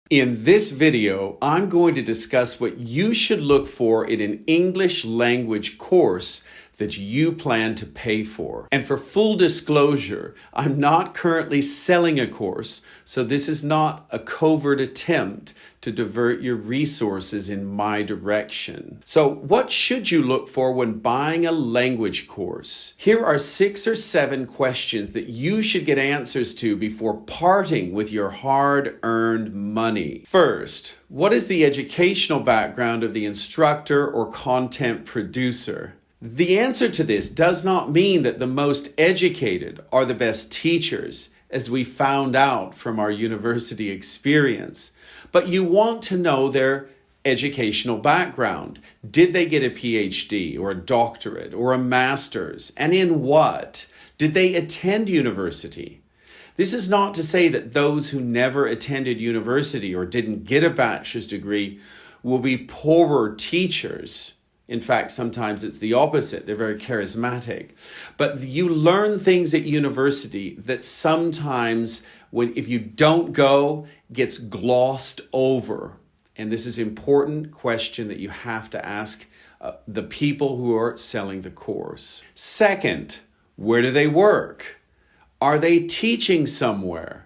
In this video, I'm going to discuss what you should look for in an English language course that you plan to pay for. And for full disclosure, I'm not currently selling a course, so this is not a covert attempt to divert your resources in my direction. So what should you look for when buying a language course? Here are 6 or 7 questions that you should get answers to before parting with your hard-earned money. First, what is the educational background of the instructor or content producer? The answer to this does not mean that the most educated are the best teachers, as we found out from our university experience. But you want to know their educational background. Did they get a PhD or a doctorate or a master's? And in what? Did they attend university? This is not to say that those who never attended university or didn't get a bachelor's degree will be poorer teachers. In fact, sometimes it's the opposite. They're very charismatic. But you learn things at university that sometimes, if you don't go, gets glossed over. And this is an important question that you have to ask the people who are selling the course. Second, where do they work? Are they teaching somewhere?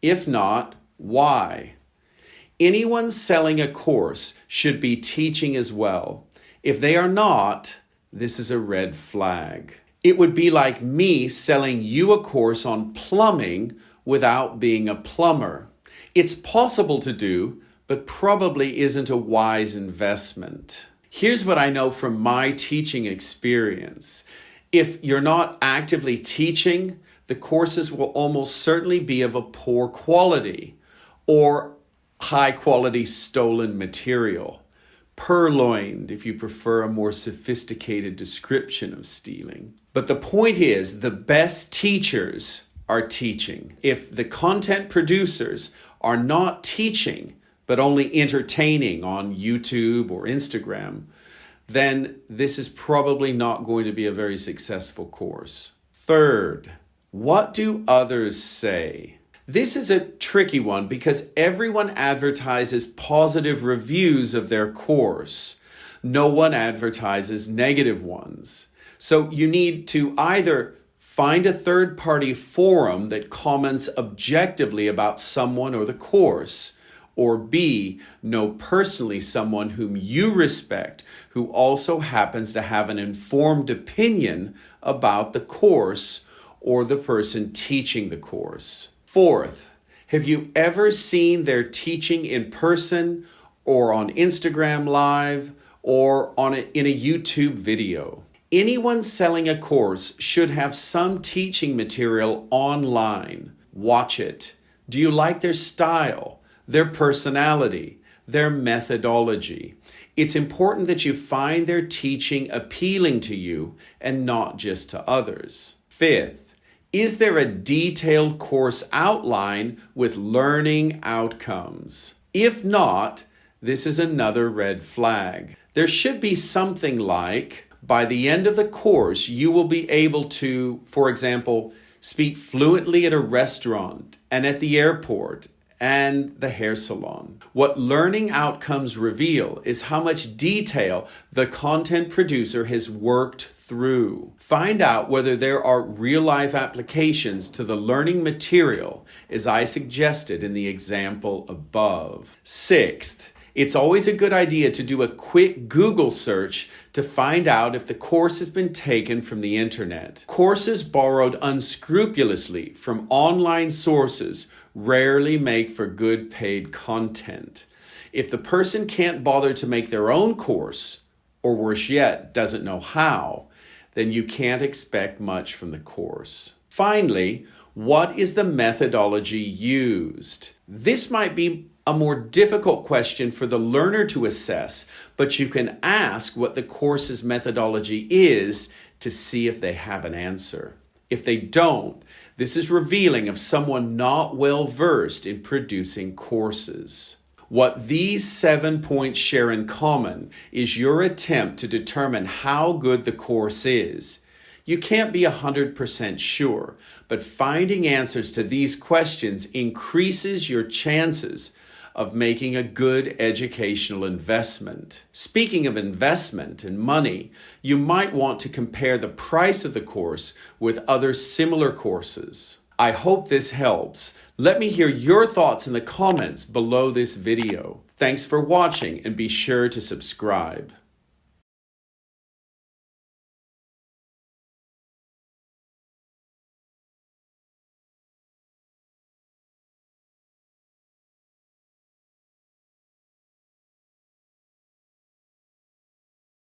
If not, why? Anyone selling a course should be teaching as well. If they are not, this is a red flag. It would be like me selling you a course on plumbing without being a plumber. It's possible to do, but probably isn't a wise investment. Here's what I know from my teaching experience. If you're not actively teaching, the courses will almost certainly be of a poor quality or high quality stolen material. Purloined, if you prefer a more sophisticated description of stealing. But the point is, the best teachers are teaching. If the content producers are not teaching, but only entertaining on YouTube or Instagram, then this is probably not going to be a very successful course. Third, what do others say? This is a tricky one because everyone advertises positive reviews of their course. No one advertises negative ones. So you need to either find a third-party forum that comments objectively about someone or the course, or B, know personally someone whom you respect who also happens to have an informed opinion about the course or the person teaching the course. Fourth, have you ever seen their teaching in person or on Instagram Live or in a YouTube video? Anyone selling a course should have some teaching material online. Watch it. Do you like their style, their personality, their methodology? It's important that you find their teaching appealing to you and not just to others. Fifth, is there a detailed course outline with learning outcomes? If not, this is another red flag. There should be something like, by the end of the course, you will be able to, for example, speak fluently at a restaurant and at the airport and the hair salon. What learning outcomes reveal is how much detail the content producer has worked through. Find out whether there are real-life applications to the learning material, as I suggested in the example above. Sixth, it's always a good idea to do a quick Google search to find out if the course has been taken from the internet. Courses borrowed unscrupulously from online sources rarely make for good paid content. If the person can't bother to make their own course, or worse yet, doesn't know how, then you can't expect much from the course. Finally, what is the methodology used? This might be a more difficult question for the learner to assess, but you can ask what the course's methodology is to see if they have an answer. If they don't, this is revealing of someone not well versed in producing courses. What these 7 points share in common is your attempt to determine how good the course is. You can't be 100% sure, but finding answers to these questions increases your chances of making a good educational investment. Speaking of investment and money, you might want to compare the price of the course with other similar courses. I hope this helps. Let me hear your thoughts in the comments below this video. Thanks for watching and be sure to subscribe.